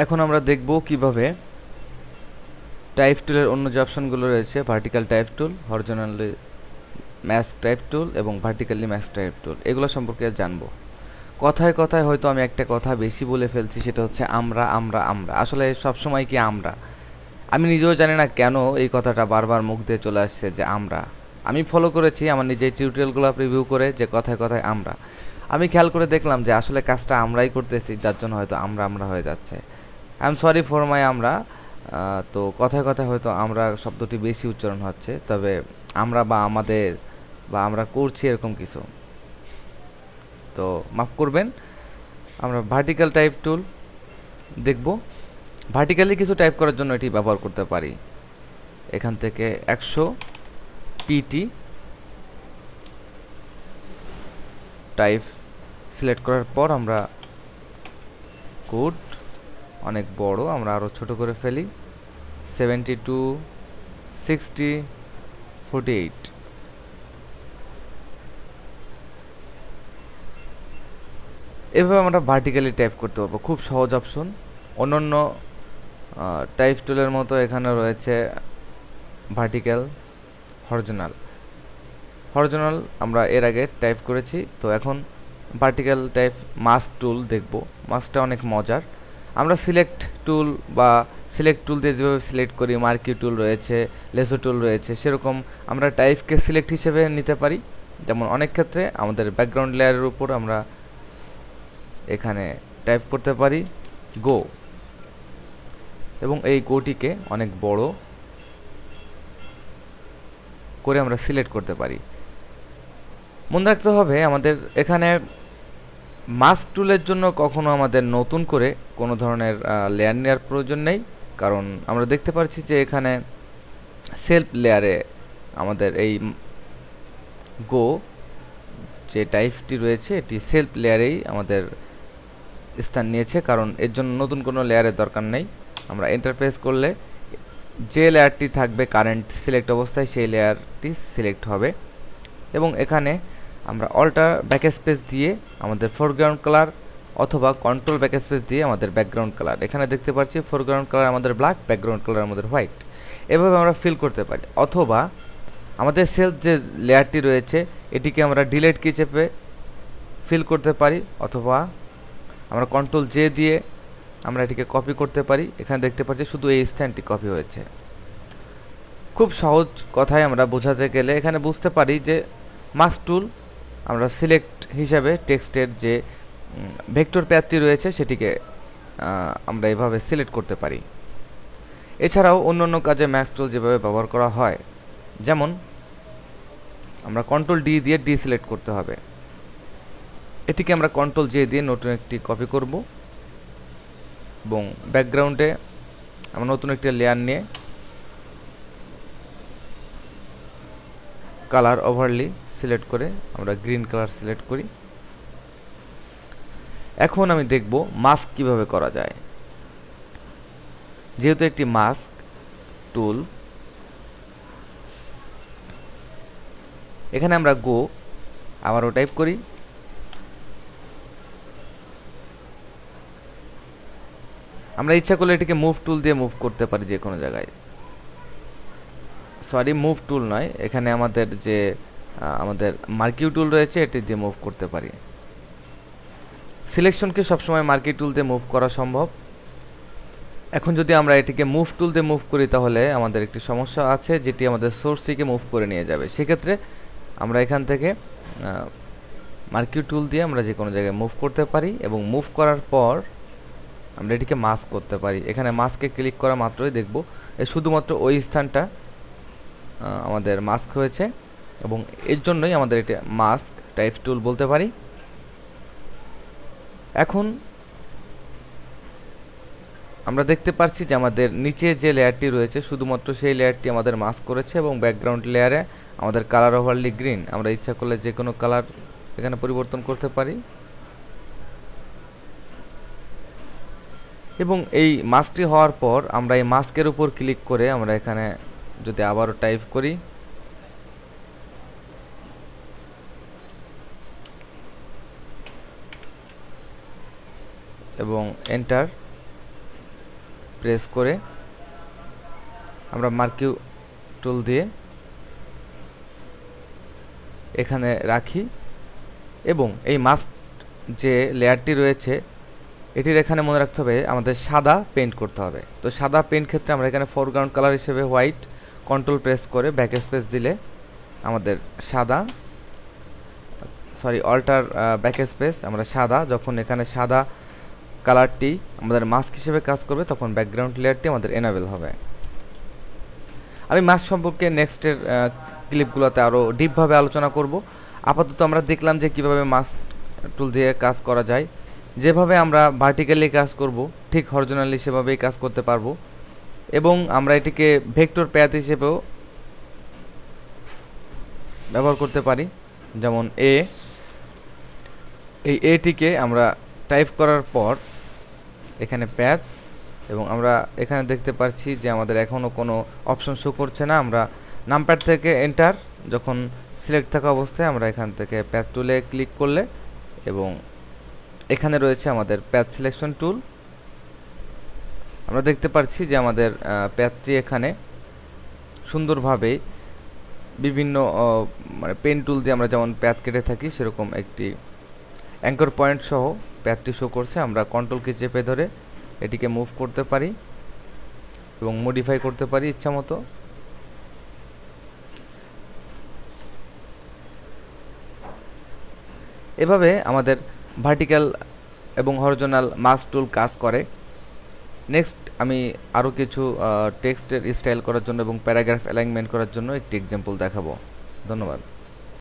এখন আমরা দেখব কিভাবে টাইপ টুলের অন্য যে অপশনগুলো রয়েছে, vertical type tool, horizontally mask type tool এবং ভার্টিক্যালি ম্যাস্ক টাইপ টুল, এগুলো সম্পর্কে জানবো। কথায় কথায় হয়তো আমি একটা কথা বেশি বলে ফেলছি, সেটা হচ্ছে আমরা আমরা আমরা। আসলে সবসময় কি আমরা? আমি নিজেও জানি না কেন এই কথাটা বারবার মুখ দিয়ে চলে আসছে যে আমরা। আমি ফলো করেছি আমার নিজের টিউটোরিয়ালগুলো রিভিউ করে যে কথায় কথায় আমরা। আমি খেয়াল করে দেখলাম যে আসলে কাজটা আমরাই করতেছি, যার জন্য হয়তো আমরা আমরা হয়ে যাচ্ছে। I am sorry for my আমরা। তো কথায় কথায় হয়তো আমরা শব্দটি বেশি উচ্চারণ হচ্ছে, তবে আমরা বা আমাদের বা আমরা করছি এরকম কিছু, তো মাফ করবেন। আমরা ভার্টিক্যাল টাইপ টুল দেখব। ভার্টিক্যালি কিছু টাইপ করার জন্য এটি ব্যবহার করতে পারি। এখান থেকে 100 পিটি টাইপ সিলেক্ট করার পর আমরা কোড অনেক বড়, আমরা আরও ছোট করে ফেলি। 72 60 48। এভাবে আমরা ভার্টিক্যালি টাইপ করতে পারবো, খুব সহজ অপশন। অন্যান্য টাইপ টুলের মতো এখানে রয়েছে ভার্টিক্যাল, হরিজন্টাল। হরিজন্টাল আমরা এর আগে টাইপ করেছি, তো এখন ভার্টিক্যাল টাইপ মাস্ক টুল দেখব। মাস্কটা অনেক মজার। আমরা সিলেক্ট টুল বা সিলেক্ট টুল দিয়ে যেভাবে সিলেক্ট করি, মার্কি টুল রয়েছে, লেসো টুল রয়েছে, সেরকম আমরা টাইপকে সিলেক্ট হিসেবে নিতে পারি। যেমন অনেক ক্ষেত্রে আমাদের ব্যাকগ্রাউন্ড লেয়ারের উপর আমরা এখানে টাইপ করতে পারি গো, এবং এই গোটিকে অনেক বড় করে আমরা সিলেক্ট করতে পারি। মনে রাখতে হবে আমাদের এখানে মাস্ক টুলের জন্য কখনো আমাদের নতুন করে কোনো ধরনের লেয়ার নেওয়ার প্রয়োজন নেই, কারণ আমরা দেখতে পাচ্ছি যে এখানে সেলফ লেয়ারে আমাদের এই গো যে টাইপটি রয়েছে এটি সেলফ লেয়ারেই আমাদের স্থান নিয়েছে, কারণ এর জন্য নতুন কোনো লেয়ারের দরকার নেই। আমরা এন্টার প্রেস করলে যে লেয়ারটি থাকবে কারেন্ট সিলেক্ট অবস্থায় সেই লেয়ারটি সিলেক্ট হবে, এবং এখানে আমরা অল্টার ব্যাকস্পেস দিয়ে আমাদের ফোরগ্রাউন্ড কালার অথবা কন্ট্রোল ব্যাকস্পেস দিয়ে আমাদের ব্যাকগ্রাউন্ড কালার, এখানে দেখতে পাচ্ছি ফোরগ্রাউন্ড কালার আমাদের ব্ল্যাক, ব্যাকগ্রাউন্ড কালার আমাদের হোয়াইট, এভাবে আমরা ফিল করতে পারি। অথবা আমাদের সেলফ যে লেয়ারটি রয়েছে এটিকে আমরা ডিলিট কি চেপে ফিল করতে পারি, অথবা আমরা কন্ট্রোল জে দিয়ে আমরা এটিকে কপি করতে পারি। এখানে দেখতে পাচ্ছি শুধু এই স্থানটি কপি হয়েছে। খুব সহজ কথায় আমরা বোঝাতে গেলে এখানে বুঝতে পারি যে মাস্ক টুল আমরা সিলেক্ট হিসাবে টেক্সটের যে ভেক্টর প্যাথটি রয়েছে সেটিকে আমরা এভাবে সিলেক্ট করতে পারি। এছাড়াও অন্য কাজে মাস্ক টুল যেভাবে ব্যবহার করা হয়, যেমন আমরা কন্ট্রোল ডি দিয়ে ডি সিলেক্ট করতে হবে, এটিকে আমরা কন্ট্রোল জে দিয়ে নতুন একটি কপি করব, এবং ব্যাকগ্রাউন্ডে আমরা নতুন একটি লেয়ার নিয়ে কালার ওভারলি সিলেক্ট করে আমরা গ্রিন কালার সিলেক্ট করি। এখন আমি দেখব মাস্ক কিভাবে করা যায়। যেহেতু একটি মাস্ক টুল, এখানে আমরা গো আবারও টাইপ করি, আমরা ইচ্ছা করলে এটিকে মুভ টুল দিয়ে মুভ করতে পারি যে কোনো জায়গায়। সরি, মুভ টুল নয়, এখানে আমাদের যে আমাদের মার্কিউ টুল রয়েছে এটি দিয়ে মুভ করতে পারি। সিলেকশনকে সবসময় মার্কি টুল দিয়ে মুভ করা সম্ভব। এখন যদি আমরা এটিকে মুভ টুল দিয়ে মুভ করি তাহলে আমাদের একটি সমস্যা আছে, যেটি আমাদের সোর্সটিকে মুভ করে নিয়ে যাবে। সেক্ষেত্রে আমরা এখান থেকে মার্কিউ টুল দিয়ে আমরা যে কোনো জায়গায় মুভ করতে পারি, এবং মুভ করার পর আমরা এটিকে মাস্ক করতে পারি। এখানে মাস্কে ক্লিক করা মাত্রই দেখব শুধুমাত্র ওই স্থানটা আমাদের মাস্ক হয়েছে, এবং এর জন্যই আমাদের এটা মাস্ক টাইপ টুল বলতে পারি। এখন আমরা দেখতে পাচ্ছি যে আমাদের নিচে যে লেয়ারটি রয়েছে শুধুমাত্র সেই লেয়ারটি আমাদের মাস্ক করেছে, এবং ব্যাকগ্রাউন্ড লেয়ারে আমাদের কালার ওভারলি গ্রিন। আমরা ইচ্ছা করলে যে কোনো কালার এখানে পরিবর্তন করতে পারি, এবং এই মাস্কটি হওয়ার পর আমরা এই মাস্কের উপর ক্লিক করে আমরা এখানে যদি আবারও টাইপ করি এবং এন্টার, প্রেস করে আমরা মার্কিউ টুল দিয়ে এখানে রাখি এবং এই মাস্ক যে লেয়ারটি রয়েছে এটির এখানে মনে রাখতে হবে আমাদের সাদা পেইন্ট করতে হবে। তো সাদা পেইন্ট ক্ষেত্রে আমরা এখানে ফোরগ্রাউন্ড কালার হিসেবে হোয়াইট, কন্ট্রোল প্রেস করে ব্যাক স্পেস দিলে আমাদের সাদা, অল্টার ব্যাক স্পেস, আমরা সাদা, যখন এখানে সাদা কালারটি আমাদের মাস্ক হিসেবে কাজ করবে তখন ব্যাকগ্রাউন্ড লেয়ারটি আমাদের এনাবেল হবে। আমি মাস্ক সম্পর্কে নেক্সটের ক্লিপগুলোতে আরও ডিপভাবে আলোচনা করব। আপাতত আমরা দেখলাম যে কিভাবে মাস্ক টুল দিয়ে কাজ করা যায়। যেভাবে আমরা ভার্টিক্যালি কাজ করব ঠিক হরিজন্টালি সেভাবেই কাজ করতে পারবো এবং আমরা এটিকে ভেক্টর প্যাথ হিসেবেও ব্যবহার করতে পারি। যেমন এই এটিকে আমরা টাইপ করার পর এখানে প্যাথ, এবং আমরা এখানে দেখতে পাচ্ছি যে আমাদের এখনও কোনো অপশন শো করছে না। আমরা নামপ্যাড থেকে এন্টার যখন সিলেক্ট থাকা অবস্থায় আমরা এখান থেকে প্যাথ টুলে ক্লিক করলে এবং এখানে রয়েছে আমাদের প্যাথ সিলেকশন টুল। আমরা দেখতে পাচ্ছি যে আমাদের প্যাথটি এখানে সুন্দরভাবে বিভিন্ন মানে পেন টুল দিয়ে আমরা যেমন প্যাথ কেটে থাকি সেরকম একটি অ্যাঙ্কর পয়েন্ট সহ প্যাথটি শো করছে। আমরা কন্ট্রোল কি চেপে ধরে এটিকে মুভ করতে পারি এবং মডিফাই করতে পারি ইচ্ছা মতো। এভাবে আমাদের ভার্টিক্যাল এবং হরিজন্টাল মাস্ক টুল কাজ করে। নেক্সট আমি আরও কিছু টেক্সটের স্টাইল করার জন্য এবং প্যারাগ্রাফ অ্যালাইনমেন্ট করার জন্য একটি এক্সাম্পল দেখাবো। ধন্যবাদ।